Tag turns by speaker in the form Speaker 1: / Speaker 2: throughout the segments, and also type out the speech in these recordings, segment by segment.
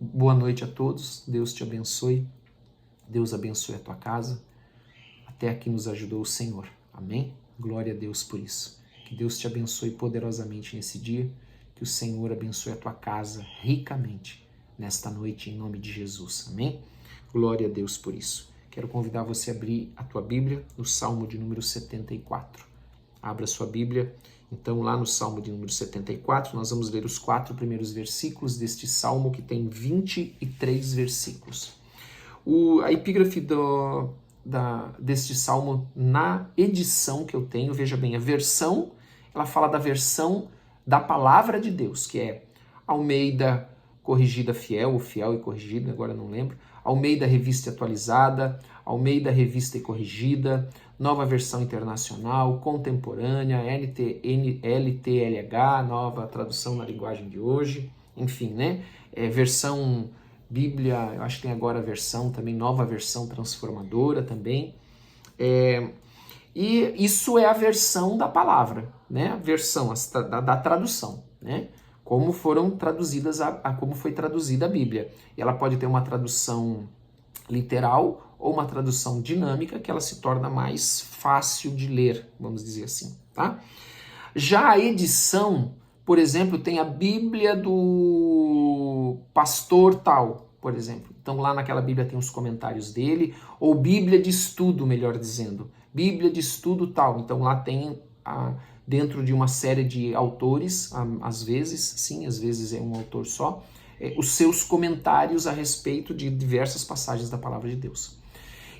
Speaker 1: Boa noite a todos, Deus te abençoe, Deus abençoe a tua casa. Até aqui nos ajudou o Senhor, amém? Glória a Deus por isso. Que Deus te abençoe poderosamente nesse dia, que o Senhor abençoe a tua casa ricamente nesta noite, em nome de Jesus, amém? Glória a Deus por isso. Quero convidar você a abrir a tua Bíblia no Salmo de número 74. Abra sua Bíblia, então, lá no Salmo de número 74, nós vamos ler os 4 primeiros versículos deste Salmo, que tem 23 versículos. A epígrafe deste Salmo, na edição que eu tenho, veja bem, a versão, ela fala da versão da Palavra de Deus, que é Almeida Corrigida Fiel, ou Fiel e Corrigida, agora não lembro, Almeida Revista Atualizada, Almeida Revista e Corrigida, Nova Versão Internacional, Contemporânea, LTLH, Nova Tradução na Linguagem de Hoje, enfim, né? Versão Bíblia, eu acho que tem agora a versão também, Nova Versão Transformadora também. E isso é a versão da palavra, né? A versão da tradução, né? Como foram traduzidas, como foi traduzida a Bíblia. E ela pode ter uma tradução literal ou uma tradução dinâmica, que ela se torna mais fácil de ler, vamos dizer assim, tá? Já a edição, por exemplo, tem a Bíblia do pastor tal, por exemplo. Então lá naquela Bíblia tem os comentários dele, ou Bíblia de estudo, melhor dizendo. Bíblia de estudo tal. Então lá tem, dentro de uma série de autores, às vezes, sim, às vezes é um autor só, os seus comentários a respeito de diversas passagens da Palavra de Deus.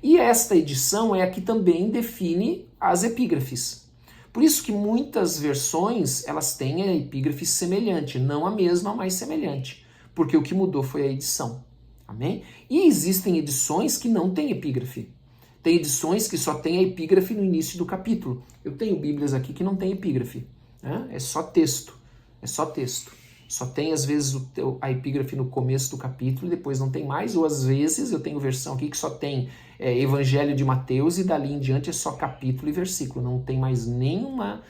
Speaker 1: E esta edição é a que também define as epígrafes. Por isso que muitas versões, elas têm a epígrafe semelhante, não a mesma, mas semelhante, porque o que mudou foi a edição, amém? E existem edições que não têm epígrafe. Tem edições que só tem a epígrafe no início do capítulo. Eu tenho Bíblias aqui que não tem epígrafe, né? É só texto, Só tem, às vezes, a epígrafe no começo do capítulo e depois não tem mais, ou às vezes eu tenho versão aqui que só tem Evangelho de Mateus e dali em diante é só capítulo e versículo. Não tem mais nenhuma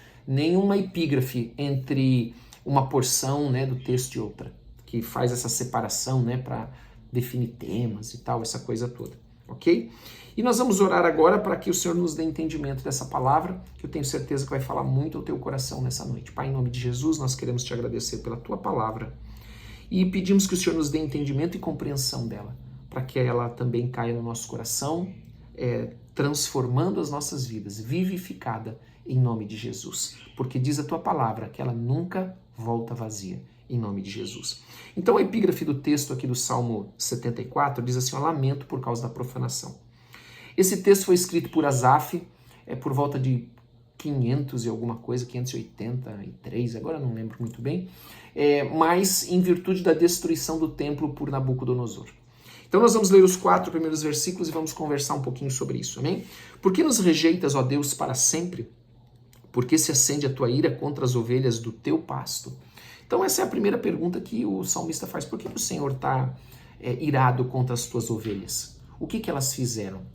Speaker 1: epígrafe entre uma porção, né, do texto e outra, que faz essa separação, né, para definir temas e tal, essa coisa toda, ok? E nós vamos orar agora para que o Senhor nos dê entendimento dessa palavra, que eu tenho certeza que vai falar muito ao teu coração nessa noite. Pai, em nome de Jesus, nós queremos te agradecer pela tua palavra e pedimos que o Senhor nos dê entendimento e compreensão dela, para que ela também caia no nosso coração, transformando as nossas vidas, vivificada em nome de Jesus. Porque diz a tua palavra que ela nunca volta vazia, em nome de Jesus. Então a epígrafe do texto aqui do Salmo 74 diz assim: lamento por causa da profanação. Esse texto foi escrito por Asaf, por volta de 500 e alguma coisa, 583, agora não lembro muito bem, mas em virtude da destruição do templo por Nabucodonosor. Então nós vamos ler os 4 primeiros versículos e vamos conversar um pouquinho sobre isso, amém? Por que nos rejeitas, ó Deus, para sempre? Por que se acende a tua ira contra as ovelhas do teu pasto? Então essa é a primeira pergunta que o salmista faz. Por que o Senhor está irado contra as tuas ovelhas? O que elas fizeram?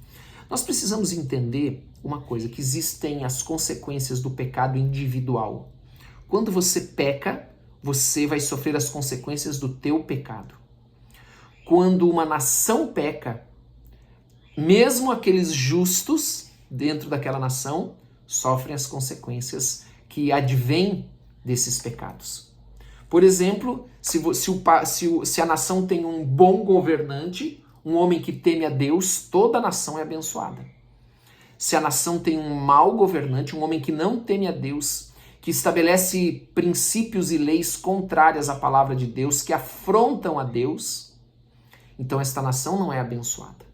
Speaker 1: Nós precisamos entender uma coisa, que existem as consequências do pecado individual. Quando você peca, você vai sofrer as consequências do teu pecado. Quando uma nação peca, mesmo aqueles justos dentro daquela nação sofrem as consequências que advêm desses pecados. Por exemplo, se a nação tem um bom governante, um homem que teme a Deus, toda a nação é abençoada. Se a nação tem um mau governante, um homem que não teme a Deus, que estabelece princípios e leis contrárias à palavra de Deus, que afrontam a Deus, então esta nação não é abençoada.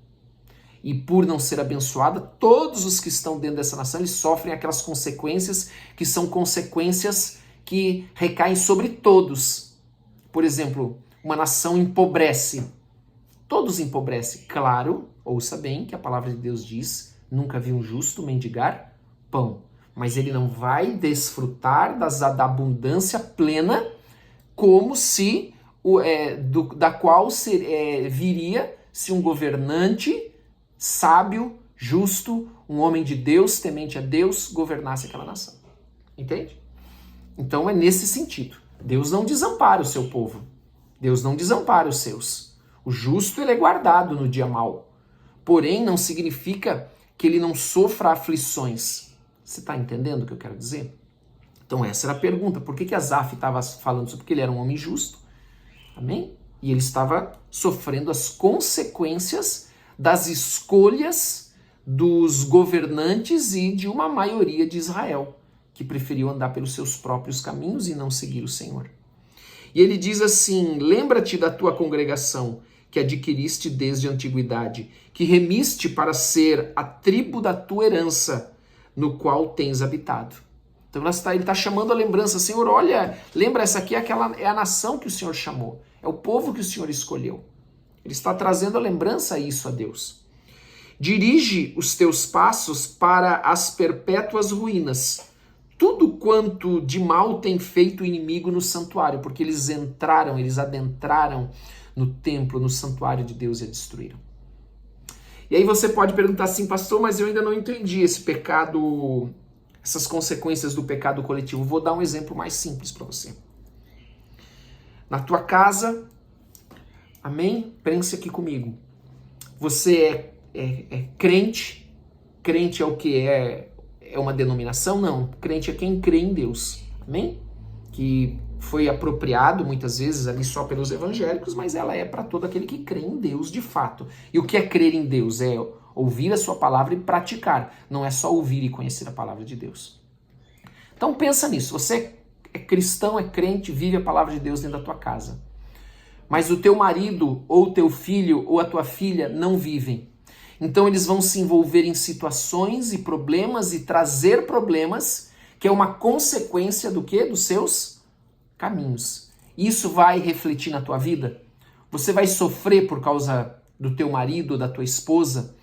Speaker 1: E por não ser abençoada, todos os que estão dentro dessa nação, eles sofrem aquelas consequências que são consequências que recaem sobre todos. Por exemplo, uma nação empobrece. Todos empobrecem. Claro, ouça bem que a palavra de Deus diz: nunca vi um justo mendigar pão. Mas ele não vai desfrutar da abundância plena como se da qual viria se um governante sábio, justo, um homem de Deus, temente a Deus, governasse aquela nação. Entende? Então é nesse sentido. Deus não desampara o seu povo. Deus não desampara os seus. O justo ele é guardado no dia mau. Porém, não significa que ele não sofra aflições. Você está entendendo o que eu quero dizer? Então essa era a pergunta. Por que Asaf estava falando isso? Porque ele era um homem justo. Amém? E ele estava sofrendo as consequências das escolhas dos governantes e de uma maioria de Israel, que preferiu andar pelos seus próprios caminhos e não seguir o Senhor. E ele diz assim: lembra-te da tua congregação, que adquiriste desde a antiguidade, que remiste para ser a tribo da tua herança, no qual tens habitado. Então ele está chamando a lembrança: Senhor, olha, lembra, essa aqui é a nação que o Senhor chamou, é o povo que o Senhor escolheu. Ele está trazendo a lembrança a isso a Deus. Dirige os teus passos para as perpétuas ruínas, tudo quanto de mal tem feito o inimigo no santuário, porque eles adentraram no templo, no santuário de Deus e a destruíram. E aí você pode perguntar assim: pastor, mas eu ainda não entendi esse pecado, essas consequências do pecado coletivo. Vou dar um exemplo mais simples para você. Na tua casa, amém? Pense aqui comigo. Você é crente. Crente é o que? É uma denominação? Não. Crente é quem crê em Deus. Amém? Que foi apropriado muitas vezes ali só pelos evangélicos, mas ela é para todo aquele que crê em Deus de fato. E o que é crer em Deus? É ouvir a sua palavra e praticar. Não é só ouvir e conhecer a palavra de Deus. Então pensa nisso. Você é cristão, é crente, vive a palavra de Deus dentro da tua casa. Mas o teu marido, ou o teu filho, ou a tua filha não vivem. Então eles vão se envolver em situações e problemas e trazer problemas, que é uma consequência do quê? Dos seus caminhos. Isso vai refletir na tua vida? Você vai sofrer por causa do teu marido, da tua esposa?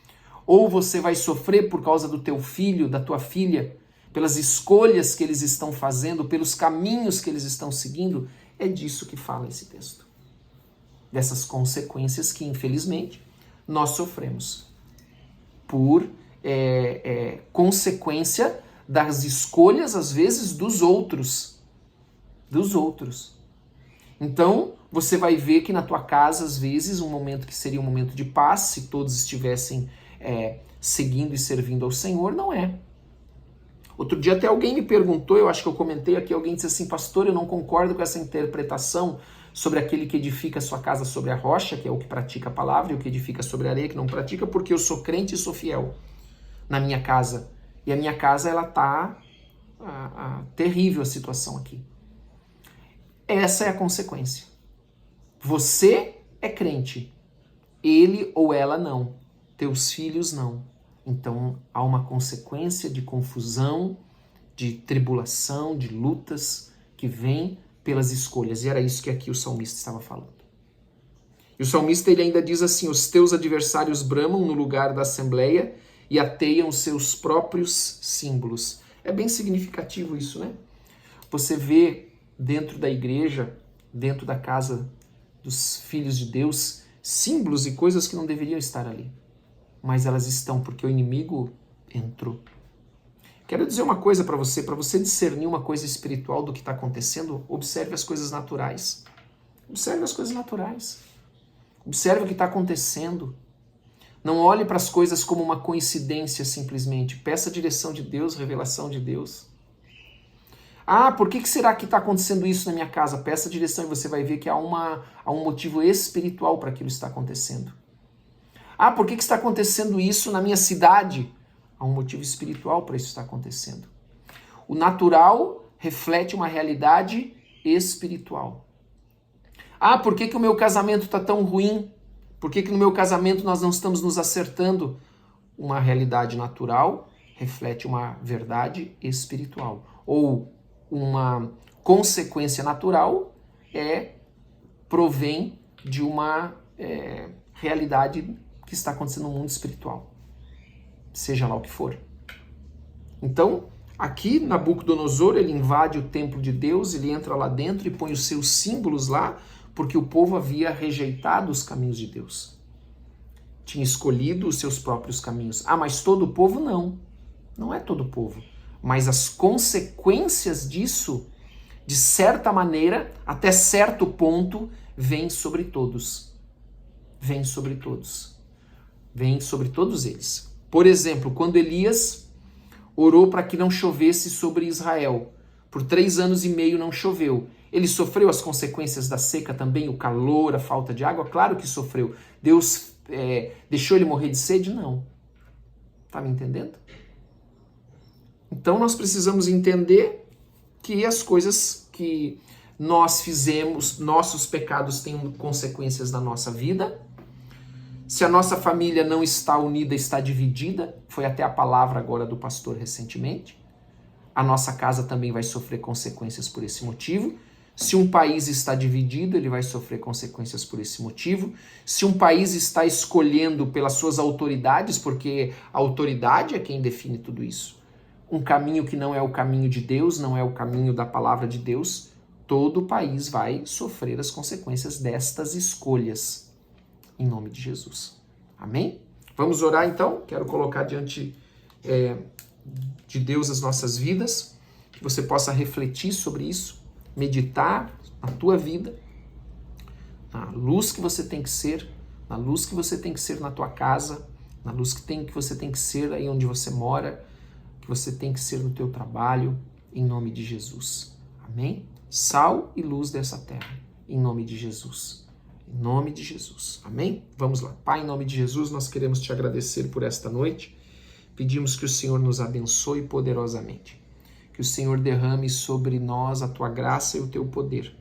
Speaker 1: Ou você vai sofrer por causa do teu filho, da tua filha? Pelas escolhas que eles estão fazendo, pelos caminhos que eles estão seguindo? É disso que fala esse texto. Dessas consequências que, infelizmente, nós sofremos. Por consequência das escolhas, às vezes, dos outros. Dos outros. Então, você vai ver que na tua casa, às vezes, um momento que seria um momento de paz, se todos estivessem seguindo e servindo ao Senhor, não é. Outro dia até alguém me perguntou, eu acho que eu comentei aqui, alguém disse assim: pastor, eu não concordo com essa interpretação sobre aquele que edifica a sua casa sobre a rocha, que é o que pratica a palavra, e o que edifica sobre a areia, que não pratica, porque eu sou crente e sou fiel na minha casa. E a minha casa, ela tá terrível a situação aqui. Essa é a consequência. Você é crente, ele ou ela não, teus filhos não. Então há uma consequência de confusão, de tribulação, de lutas que vem pelas escolhas. E era isso que aqui o salmista estava falando. E o salmista ele ainda diz assim: os teus adversários bramam no lugar da assembleia e ateiam os seus próprios símbolos. É bem significativo isso, né? Você vê dentro da igreja, dentro da casa dos filhos de Deus, símbolos e coisas que não deveriam estar ali. Mas elas estão porque o inimigo entrou. Quero dizer uma coisa para você discernir uma coisa espiritual do que está acontecendo, observe as coisas naturais. Observe as coisas naturais. Observe o que está acontecendo. Não olhe para as coisas como uma coincidência simplesmente. Peça a direção de Deus, revelação de Deus. Por que será que está acontecendo isso na minha casa? Peça a direção e você vai ver que há um motivo espiritual para aquilo estar acontecendo. Por que está acontecendo isso na minha cidade? Há um motivo espiritual para isso estar acontecendo. O natural reflete uma realidade espiritual. Por que o meu casamento está tão ruim? Por que no meu casamento nós não estamos nos acertando? Uma realidade natural reflete uma verdade espiritual. Ou uma consequência natural provém de uma realidade que está acontecendo no mundo espiritual. Seja lá o que for. Então, aqui Nabucodonosor, ele invade o templo de Deus, ele entra lá dentro e põe os seus símbolos lá, porque o povo havia rejeitado os caminhos de Deus. Tinha escolhido os seus próprios caminhos. Mas todo o povo não. Não é todo o povo. Mas as consequências disso, de certa maneira, até certo ponto, vem sobre todos. Vem sobre todos. Vem sobre todos eles. Por exemplo, quando Elias orou para que não chovesse sobre Israel, por 3 anos e meio não choveu. Ele sofreu as consequências da seca também, o calor, a falta de água? Claro que sofreu. Deus deixou ele morrer de sede? Não. Tá me entendendo? Então nós precisamos entender que as coisas que nós fizemos, nossos pecados têm consequências na nossa vida. Se a nossa família não está unida, está dividida, foi até a palavra agora do pastor recentemente, a nossa casa também vai sofrer consequências por esse motivo. Se um país está dividido, ele vai sofrer consequências por esse motivo. Se um país está escolhendo pelas suas autoridades, porque a autoridade é quem define tudo isso, um caminho que não é o caminho de Deus, não é o caminho da palavra de Deus, todo o país vai sofrer as consequências destas escolhas, em nome de Jesus. Amém? Vamos orar então? Quero colocar diante de Deus as nossas vidas, que você possa refletir sobre isso, meditar na tua vida, na luz que você tem que ser, na luz que você tem que ser na tua casa, na luz que você tem que ser aí onde você mora, que você tem que ser no teu trabalho, em nome de Jesus. Amém? Sal e luz dessa terra, em nome de Jesus. Em nome de Jesus. Amém? Vamos lá. Pai, em nome de Jesus, nós queremos te agradecer por esta noite. Pedimos que o Senhor nos abençoe poderosamente. Que o Senhor derrame sobre nós a tua graça e o teu poder.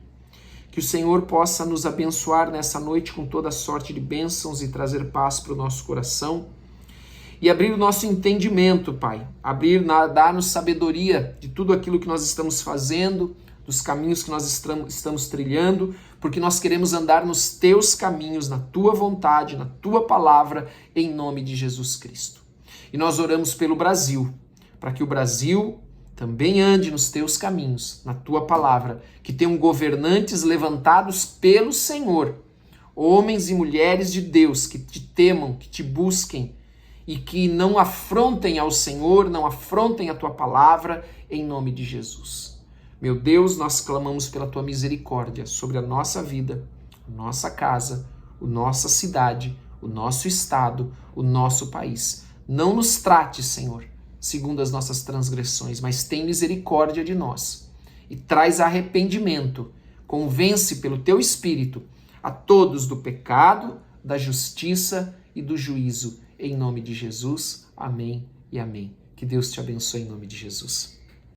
Speaker 1: Que o Senhor possa nos abençoar nessa noite com toda sorte de bênçãos e trazer paz para o nosso coração. E abrir o nosso entendimento, Pai. Dar-nos sabedoria de tudo aquilo que nós estamos fazendo, dos caminhos que nós estamos trilhando, porque nós queremos andar nos teus caminhos, na tua vontade, na tua palavra, em nome de Jesus Cristo. E nós oramos pelo Brasil, para que o Brasil também ande nos teus caminhos, na tua palavra, que tenham governantes levantados pelo Senhor, homens e mulheres de Deus, que te temam, que te busquem, e que não afrontem ao Senhor, não afrontem a tua palavra, em nome de Jesus. Meu Deus, nós clamamos pela tua misericórdia sobre a nossa vida, a nossa casa, a nossa cidade, o nosso estado, o nosso país. Não nos trate, Senhor, segundo as nossas transgressões, mas tem misericórdia de nós e traz arrependimento. Convence pelo teu Espírito a todos do pecado, da justiça e do juízo. Em nome de Jesus, amém e amém. Que Deus te abençoe em nome de Jesus.